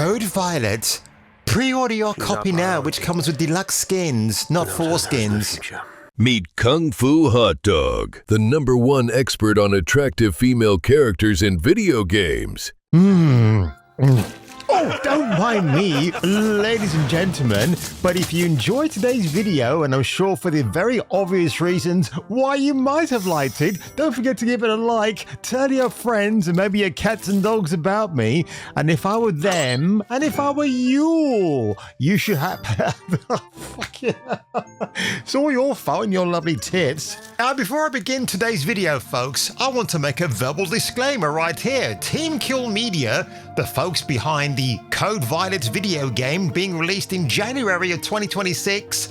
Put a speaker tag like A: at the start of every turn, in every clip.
A: Code Violet. Pre-order your copy now, which comes with deluxe skins, not foreskins.
B: Meet Kung Fu Hot Dog, the #1 expert on attractive female characters in video games.
A: Oh, don't mind me, ladies and gentlemen, but if you enjoyed today's video, and I'm sure for the very obvious reasons why you might have liked it, don't forget to give it a like, tell your friends and maybe your cats and dogs about me, and if I were them, and if I were you should have... Fuck yeah. It's all your fault and your lovely tits. Now, before I begin today's video, folks, I want to make a verbal disclaimer right here. Team Kill Media, the folks behind the Code Violet video game being released in January of 2026,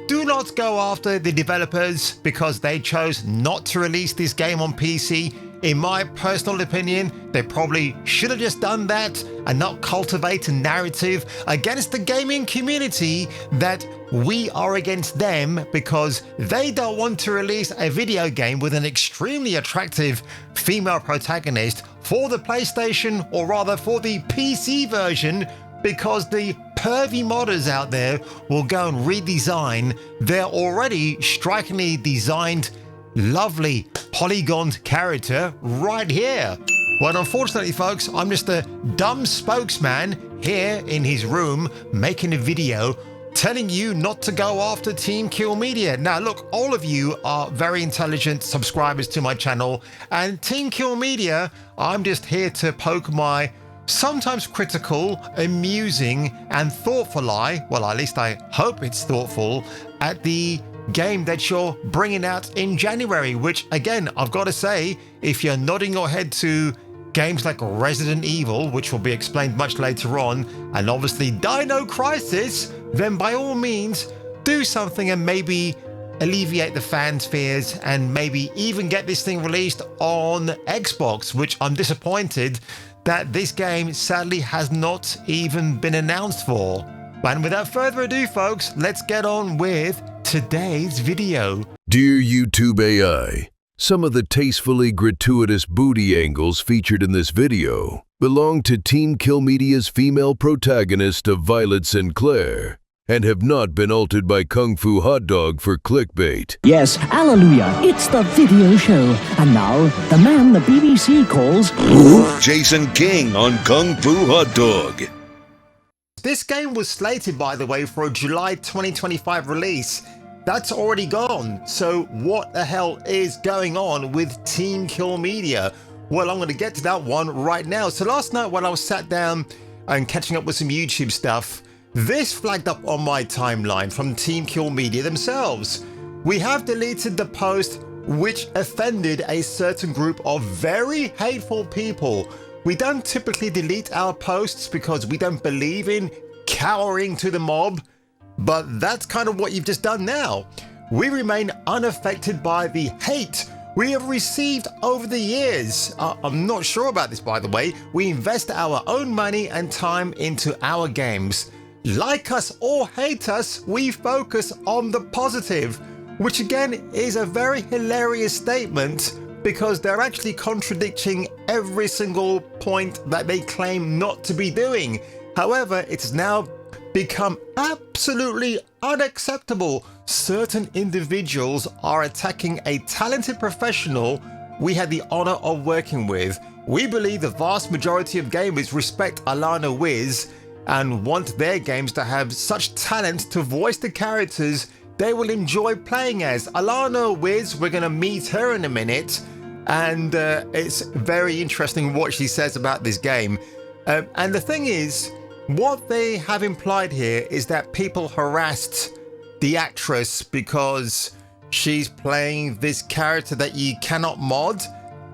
A: do not go after the developers because they chose not to release this game on PC. In my personal opinion, they probably should have just done that and not cultivate a narrative against the gaming community that we are against them because they don't want to release a video game with an extremely attractive female protagonist for the PlayStation, or rather for the PC version, because the pervy modders out there will go and redesign their already strikingly designed, lovely polygoned character right here. Well, unfortunately, folks, I'm just a dumb spokesman here in his room making a video telling you not to go after Team Kill Media. Now, look, all of you are very intelligent subscribers to my channel, and Team Kill Media, I'm just here to poke my sometimes critical, amusing, and thoughtful eye, well, at least I hope it's thoughtful, at the game that you're bringing out in January, which, again, I've got to say, if you're nodding your head to games like Resident Evil, which will be explained much later on, and obviously Dino Crisis, then by all means, do something and maybe alleviate the fans' fears and maybe even get this thing released on Xbox, which I'm disappointed that this game sadly has not even been announced for. And without further ado, folks, let's get on with today's video.
B: Dear YouTube AI, some of the tastefully gratuitous booty angles featured in this video belong to Team Kill Media's female protagonist of Violet Sinclair and have not been altered by Kung Fu Hot Dog for clickbait.
C: Yes, hallelujah, it's the video show. And now, the man the BBC calls...
B: Jason King on Kung Fu Hot Dog.
A: This game was slated, by the way, for a July 2025 release. That's already gone. So what the hell is going on with Team Kill Media? Well, I'm going to get to that one right now. So last night when I was sat down and catching up with some YouTube stuff, this flagged up on my timeline from Team Kill Media themselves. We have deleted the post which offended a certain group of very hateful people. We don't typically delete our posts because we don't believe in cowering to the mob, but that's kind of what you've just done now. We remain unaffected by the hate we have received over the years. I'm not sure about this, by the way. We invest our own money and time into our games. Like us or hate us, we focus on the positive, which again is a very hilarious statement because they're actually contradicting every single point that they claim not to be doing. However, it's now become absolutely unacceptable. Certain individuals are attacking a talented professional we had the honor of working with. We believe the vast majority of gamers respect Alana Wiz and want their games to have such talent to voice the characters they will enjoy playing as. Alana Wiz, we're going to meet her in a minute, and it's very interesting what she says about this game. And the thing is, what they have implied here is that people harassed the actress because she's playing this character that you cannot mod,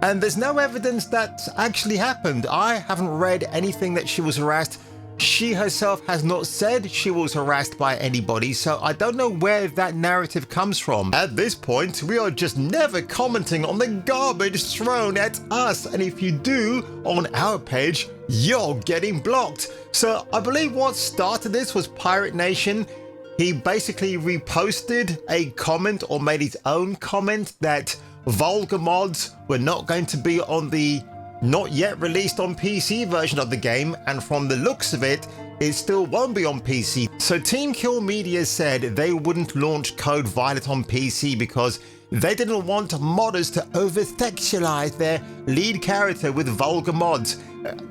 A: and there's no evidence that actually happened. I haven't read anything that she was harassed. She herself has not said she was harassed by anybody, so I don't know where that narrative comes from. At this point, we are just never commenting on the garbage thrown at us, and if you do on our page, you're getting blocked. So I believe what started this was Pirate Nation. He basically reposted a comment or made his own comment that vulgar mods were not going to be on the not yet released on PC version of the game, and from the looks of it, it still won't be on PC. So Team Kill Media said they wouldn't launch Code Violet on PC because they didn't want modders to over-sexualize their lead character with vulgar mods.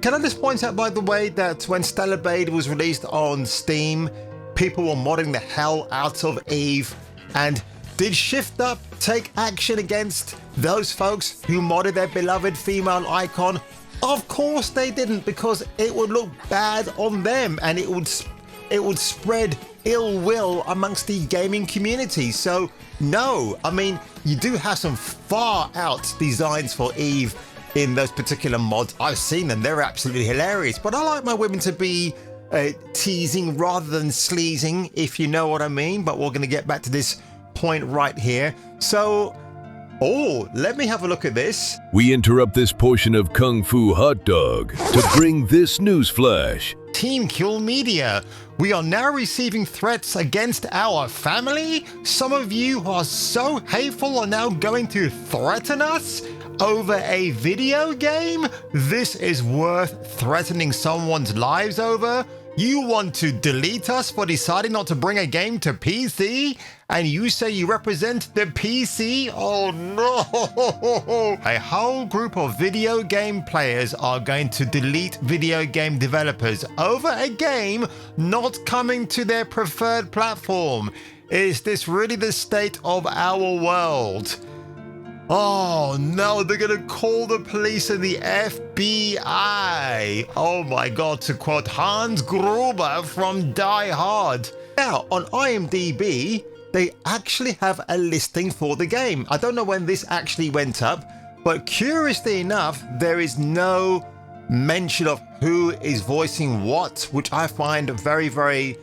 A: Can I just point out, by the way, that when Stellar Blade was released on Steam, people were modding the hell out of Eve, and did Shift Up take action against those folks who modded their beloved female icon? Of course they didn't, because it would look bad on them and it would spread ill will amongst the gaming community. So no, I mean, you do have some far out designs for Eve in those particular mods. I've seen them, they're absolutely hilarious, but I like my women to be teasing rather than sleazing, if you know what I mean. But we're going to get back to this point right here. So, oh, let me have a look at this.
B: We interrupt this portion of Kung Fu Hot Dog to bring this news flash.
A: Team Kill Media, we are now receiving threats against our family. Some of you who are so hateful are now going to threaten us over a video game. This is worth threatening someone's lives over. You want to delete us for deciding not to bring a game to PC? And you say you represent the PC? Oh no! A whole group of video game players are going to delete video game developers over a game not coming to their preferred platform. Is this really the state of our world? Oh no, they're gonna call the police and the FBI. Oh my God, to quote Hans Gruber from Die Hard. Now, on IMDb, they actually have a listing for the game. I don't know when this actually went up, but curiously enough, there is no mention of who is voicing what, which I find very, very,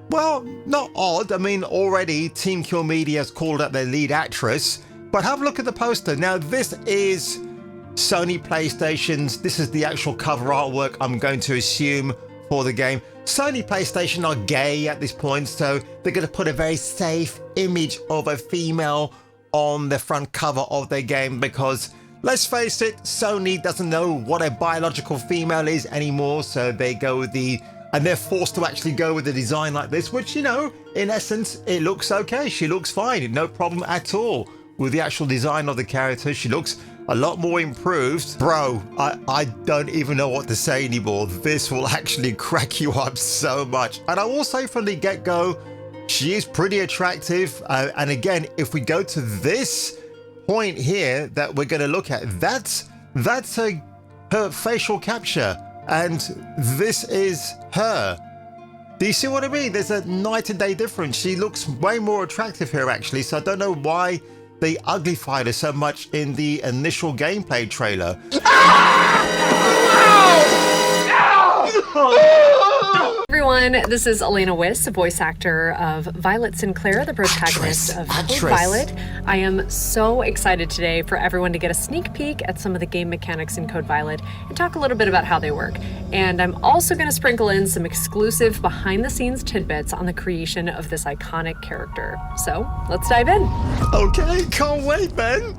A: well, not odd. I mean, already Team Kill Media has called out their lead actress. But have a look at the poster. Now, this is Sony PlayStation's. This is the actual cover artwork, I'm going to assume, for the game. Sony PlayStation are gay at this point, so they're going to put a very safe image of a female on the front cover of their game because, let's face it, Sony doesn't know what a biological female is anymore, so they go with and they're forced to actually go with a design like this, which, you know, in essence, it looks okay. She looks fine, no problem at all. With the actual design of the character, she looks a lot more improved. Bro, I don't even know what to say anymore. This will actually crack you up so much. And I will say from the get-go, she is pretty attractive. And again, if we go to this point here that we're going to look at, that's her facial capture. And this is her. Do you see what I mean? There's a night and day difference. She looks way more attractive here, actually. So I don't know why they uglified her so much in the initial gameplay trailer.
D: Everyone, this is Elena Wiss, a voice actor of Violet Sinclair, the protagonist of Code Violet. I am so excited today for everyone to get a sneak peek at some of the game mechanics in Code Violet and talk a little bit about how they work. And I'm also going to sprinkle in some exclusive behind-the-scenes tidbits on the creation of this iconic character. So let's dive in.
A: Okay, can't wait, man.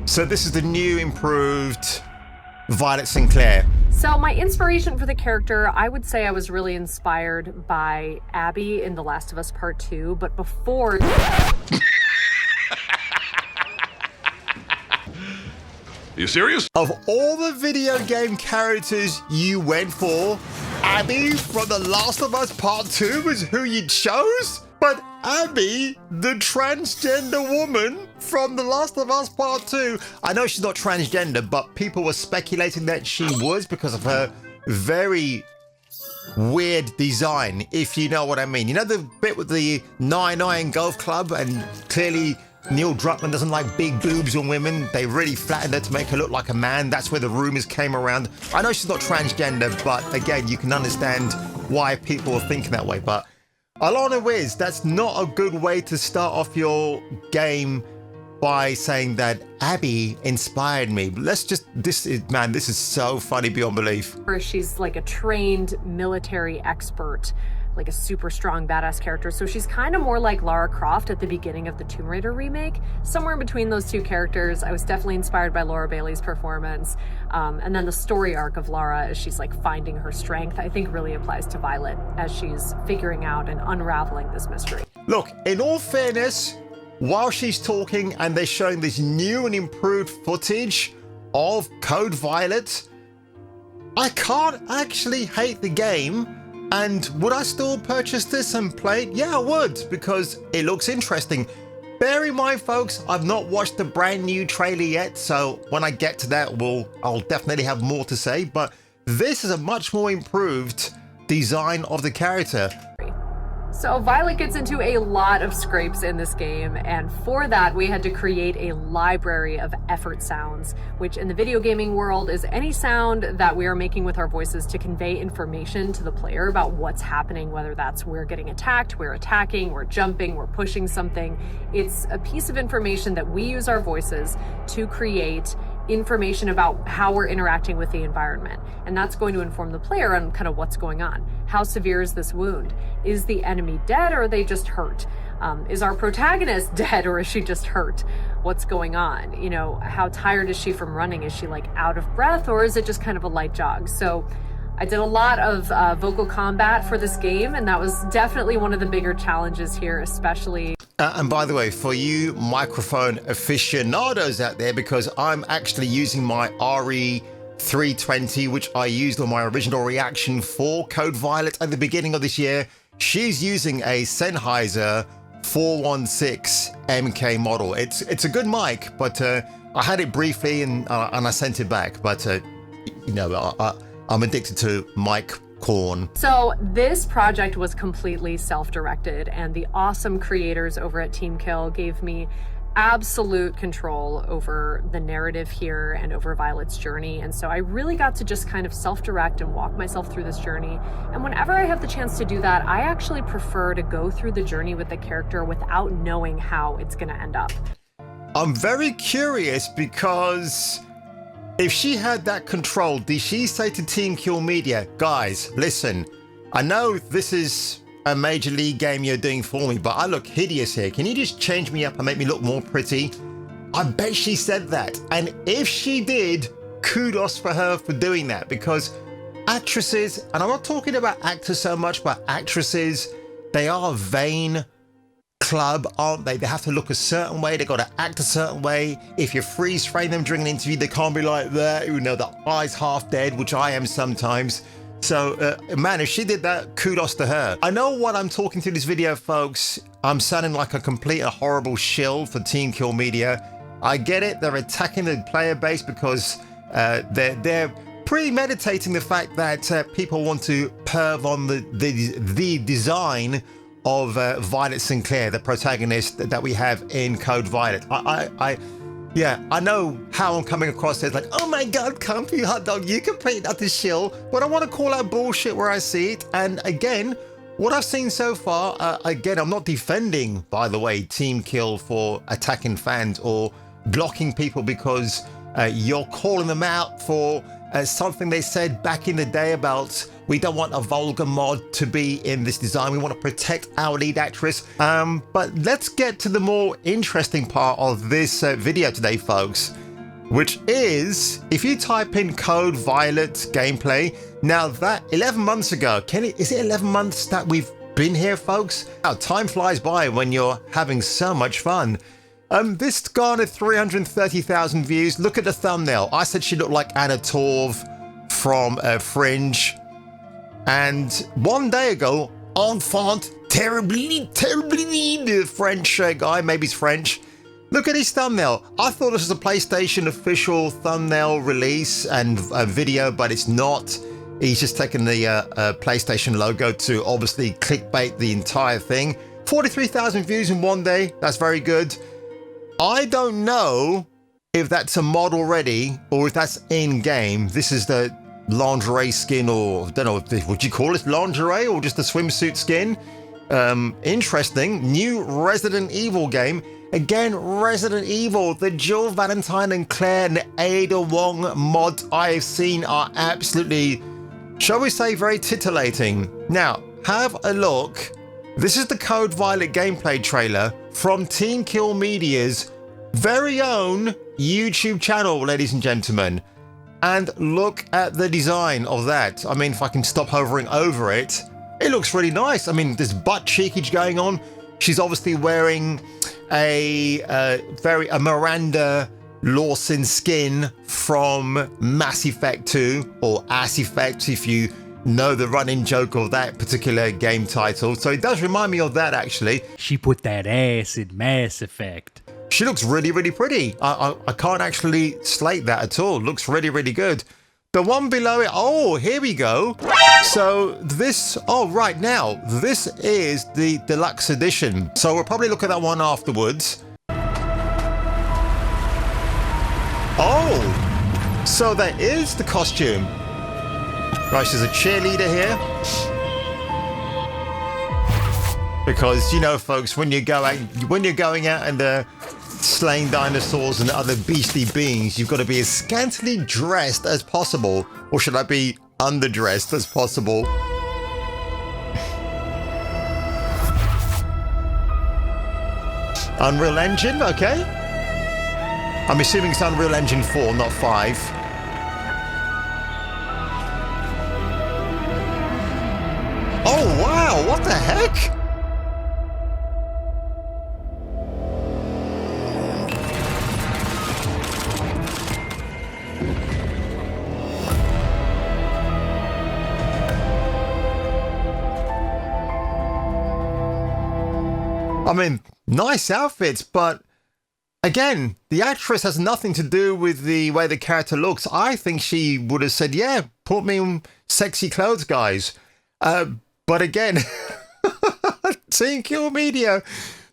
A: So this is the new improved Violet Sinclair.
D: So my inspiration for the character, I would say I was really inspired by Abby in The Last of Us Part 2, but before...
E: You serious?
A: Of all the video game characters you went for, Abby from The Last of Us Part 2 was who you chose? But Abby, the transgender woman from The Last of Us Part 2, I know she's not transgender, but people were speculating that she was because of her very weird design, if you know what I mean. You know the bit with the 9-9 golf club, and clearly Neil Druckmann doesn't like big boobs on women. They really flattened her to make her look like a man. That's where the rumors came around. I know she's not transgender, but again, you can understand why people are thinking that way. But Alana Wiz, that's not a good way to start off your game by saying that Abby inspired me. This is so funny beyond belief.
D: She's like a trained military expert like a super strong badass character. So she's kind of more like Lara Croft at the beginning of the Tomb Raider remake. Somewhere in between those two characters. I was definitely inspired by Laura Bailey's performance. And then the story arc of Lara as she's like finding her strength, I think really applies to Violet as she's figuring out and unraveling this mystery.
A: Look, in all fairness, while she's talking and they're showing this new and improved footage of Code Violet, I can't actually hate the game. And would I still purchase this and play it? Yeah, I would, because it looks interesting. Bear in mind, folks, I've not watched the brand new trailer yet, so when I get to that, I'll definitely have more to say. But this is a much more improved design of the character.
D: So Violet gets into a lot of scrapes in this game, and for that we had to create a library of effort sounds, which in the video gaming world is any sound that we are making with our voices to convey information to the player about what's happening, whether that's we're getting attacked, we're attacking, we're jumping, we're pushing something. It's a piece of information that we use our voices to create information about how we're interacting with the environment. And that's going to inform the player on kind of what's going on. How severe is this wound? Is the enemy dead or are they just hurt? Is our protagonist dead or is she just hurt? What's going on? You know, how tired is she from running? Is she like out of breath or is it just kind of a light jog? So I did a lot of vocal combat for this game, and that was definitely one of the bigger challenges here, especially.
A: And by the way, for you microphone aficionados out there, because I'm actually using my RE320, which I used on my original reaction for Code Violet at the beginning of this year, she's using a Sennheiser 416 MK model. It's a good mic, but I had it briefly and I sent it back. But you know, I'm addicted to mic corn.
D: So this project was completely self-directed, and the awesome creators over at Team Kill gave me absolute control over the narrative here and over Violet's journey. And so I really got to just kind of self-direct and walk myself through this journey. And whenever I have the chance to do that, I actually prefer to go through the journey with the character without knowing how it's going to end up.
A: I'm very curious because if she had that control, did she say to Team Kill Media, guys, listen, I know this is a major league game you're doing for me, but I look hideous here. Can you just change me up and make me look more pretty? I bet she said that. And if she did, kudos for her for doing that, because actresses, and I'm not talking about actors so much, but actresses, they are vain club, aren't they? They have to look a certain way, they got to act a certain way. If you freeze frame them during an interview, they can't be like that, you know, the eyes half dead, which I am sometimes. So man, if she did that, kudos to her. I know what I'm talking to this video, folks. I'm sounding like a complete and horrible shill for Team Kill Media. I get it, they're attacking the player base because they're premeditating the fact that people want to perv on the design of Violet Sinclair, the protagonist that we have in Code Violet. Yeah, I know how I'm coming across as like, oh my god, comfy hot dog, you can paint that to shill, but I want to call out bullshit where I see it. And again, what I've seen so far, again, I'm not defending, by the way, Team Kill for attacking fans or blocking people because you're calling them out for something they said back in the day about we don't want a vulgar mod to be in this design. We want to protect our lead actress. But let's get to the more interesting part of this video today, folks, which is if you type in Code Violet gameplay. Now that 11 months ago, is it 11 months that we've been here, folks? Now, time flies by when you're having so much fun. This garnered 330,000 views. Look at the thumbnail. I said she looked like Anna Torv from Fringe. And one day ago, Enfant terribly, the French guy, maybe he's French. Look at his thumbnail. I thought this was a PlayStation official thumbnail release and video, but it's not. He's just taken the PlayStation logo to obviously clickbait the entire thing. 43,000 views in one day. That's very good. I don't know if that's a mod already or if that's in-game. This is the lingerie skin, or I don't know, would you call it lingerie or just a swimsuit skin? Interesting. New Resident Evil game. Again, Resident Evil. The Jill Valentine and Claire and Ada Wong mods I have seen are absolutely, shall we say, very titillating. Now, have a look. This is the Code Violet gameplay trailer from Team Kill Media's very own YouTube channel, ladies and gentlemen. And look at the design of that. I mean, if I can stop hovering over it, it looks really nice. I mean, there's butt cheekage going on. She's obviously wearing a Miranda Lawson skin from Mass Effect 2, or Ass Effect if you know the running joke of that particular game title. So it does remind me of that, actually.
F: She put that ass in Mass Effect.
A: She looks really, really pretty. I can't actually slate that at all. Looks really, really good. The one below it, oh, here we go. So this, oh, right now, this is the deluxe edition. So we'll probably look at that one afterwards. Oh, so that is the costume. Right, she's a cheerleader here. Because, you know, folks, when you're going out and slaying dinosaurs and other beastly beings, you've got to be as scantily dressed as possible, or should I be underdressed as possible. Unreal Engine, okay. I'm assuming it's Unreal Engine 4, not 5. Oh wow, what the heck? I mean, nice outfits, but again, the actress has nothing to do with the way the character looks. I think she would have said, yeah, put me in sexy clothes, guys. But again, Team Kill Media,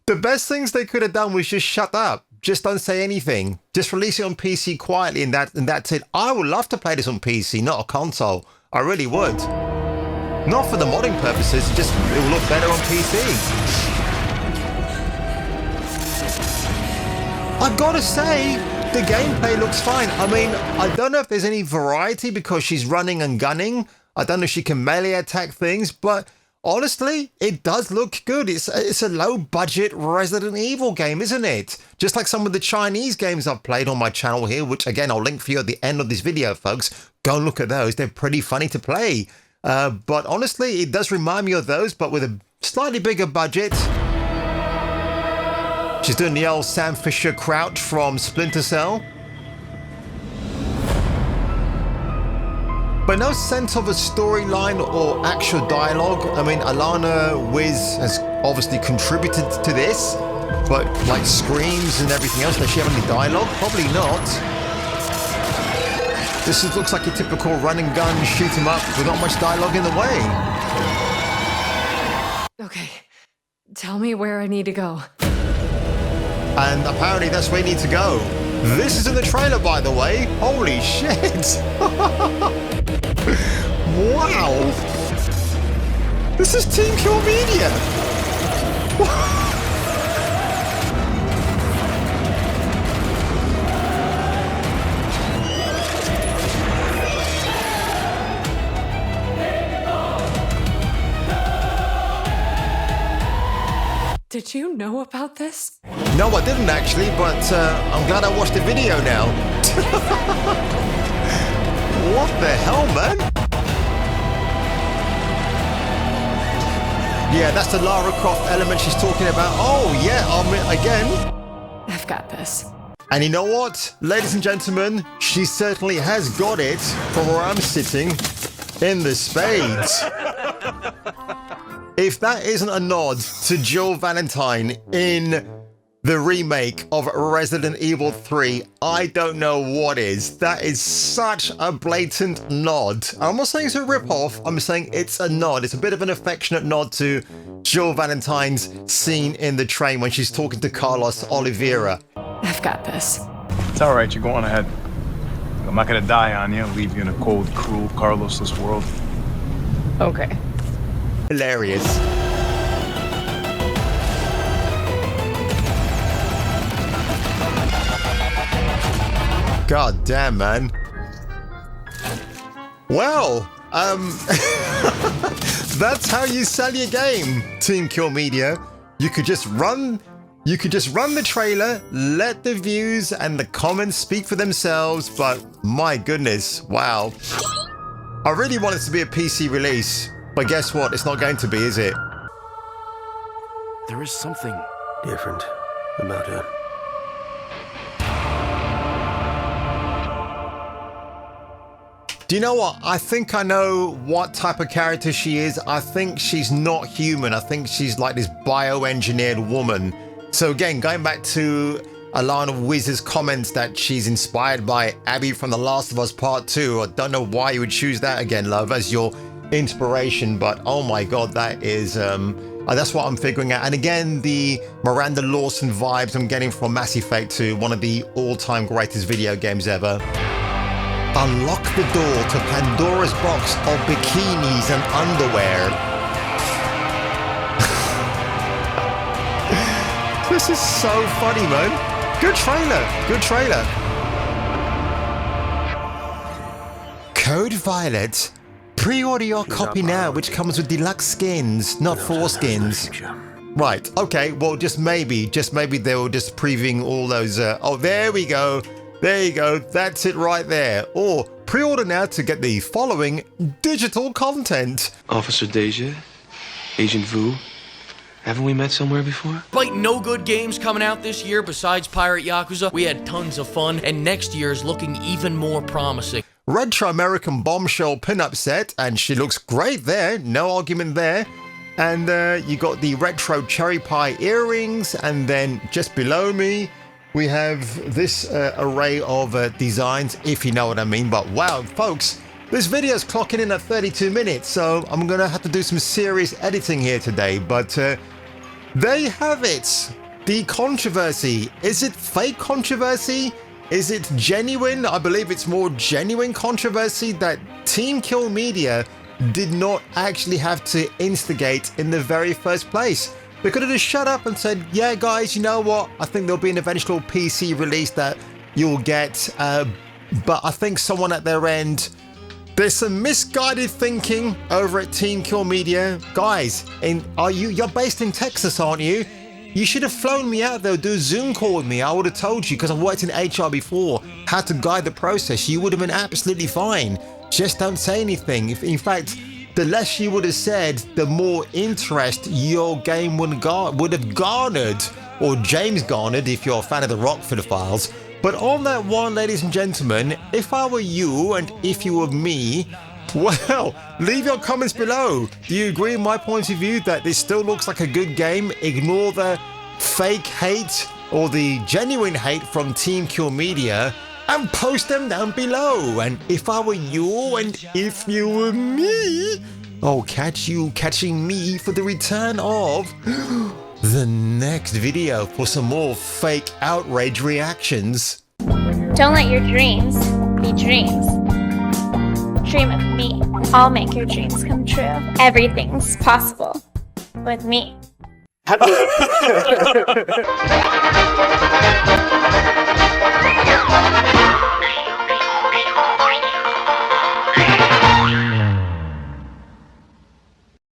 A: the best things they could have done was just shut up. Just don't say anything. Just release it on PC quietly, and that's it. I would love to play this on PC, not a console. I really would. Not for the modding purposes, just it will look better on PC. I've got to say, the gameplay looks fine. I mean, I don't know if there's any variety because she's running and gunning. I don't know if she can melee attack things, but honestly, it does look good. It's a low-budget Resident Evil game, isn't it? Just like some of the Chinese games I've played on my channel here, which, again, I'll link for you at the end of this video, folks. Go and look at those. They're pretty funny to play. But honestly, it does remind me of those, but with a slightly bigger budget. She's doing the old Sam Fisher crouch from Splinter Cell. But no sense of a storyline or actual dialogue. I mean, Alana Wiz has obviously contributed to this, but like screams and everything else, does she have any dialogue? Probably not. Looks like a typical run and gun, shoot 'em up with not much dialogue in the way.
D: Okay, tell me where I need to go.
A: And apparently that's where you need to go. This is in the trailer, by the way. Holy shit. Wow. This is Team Kill Media.
D: Did you know about this?
A: No, I didn't actually, but I'm glad I watched the video now. What the hell, man? Yeah, that's the Lara Croft element she's talking about. Oh, yeah, I mean, again.
D: I've got this.
A: And you know what? Ladies and gentlemen, she certainly has got it from where I'm sitting in the spades. If that isn't a nod to Jill Valentine in the remake of Resident Evil 3, I don't know what is. That is such a blatant nod. I'm not saying it's a rip-off, I'm saying it's a nod. It's a bit of an affectionate nod to Jill Valentine's scene in the train when she's talking to Carlos Oliveira.
D: I've got this.
G: It's all right, you're going ahead. I'm not gonna die on you, leave you in a cold, cruel, Carlosless world.
D: Okay.
A: Hilarious. God damn, man. Well, that's how you sell your game, Team Kill Media. You could just run the trailer, let the views and the comments speak for themselves, but my goodness, wow. I really want it to be a PC release, but guess what? It's not going to be, is it?
H: There is something different about her.
A: Do you know what? I think I know what type of character she is. I think she's not human. I think she's like this bioengineered woman. So again, going back to Alana Wiz's comments that she's inspired by Abby from The Last of Us Part 2. I don't know why you would choose that again, love, as your inspiration, but oh my god, that is that's what I'm figuring out. And again, the Miranda Lawson vibes I'm getting from Mass Effect 2, one of the all-time greatest video games ever. Unlock the door to Pandora's box of bikinis and underwear. This is so funny, man. Good trailer. Good trailer. Code Violet. Pre-order your copy now, which comes with deluxe skins, not foreskins. Right, okay, well, just maybe they were just previewing all those, oh, there we go. There you go, that's it right there. Or pre-order now to get the following digital content.
I: Officer Deja, Agent Vu, haven't we met somewhere before?
J: Despite no good games coming out this year besides Pirate Yakuza, we had tons of fun, and next year is looking even more promising.
A: Retro American Bombshell pinup set, and she looks great there, no argument there. And you got the retro cherry pie earrings, and then just below me, we have this array of designs, if you know what I mean. But wow, folks, this video is clocking in at 32 minutes, so I'm going to have to do some serious editing here today. But there you have it. The controversy. Is it fake controversy? Is it genuine? I believe it's more genuine controversy that Team Kill Media did not actually have to instigate in the very first place. They could have just shut up and said, yeah, guys, you know what? I think there'll be an eventual PC release that you'll get. But I think someone at their end, there's some misguided thinking over at Team Kill Media. Guys, you're based in Texas, aren't you? You should have flown me out there, do a Zoom call with me. I would have told you, because I've worked in HR before, how to guide the process. You would have been absolutely fine. Just don't say anything. In fact, the less you would have said, the more interest your game would have garnered, or James garnered if you're a fan of the Rockford Files. But on that one, ladies and gentlemen, if I were you and if you were me, well, leave your comments below. Do you agree with my point of view that this still looks like a good game? Ignore the fake hate or the genuine hate from Team Kill Media and post them down below. And if I were you and if you were me, I'll catch you catching me for the return of the next video for some more fake outrage reactions.
K: Don't let your dreams be dreams. Dream of me. I'll make your dreams come true. Everything's possible with me.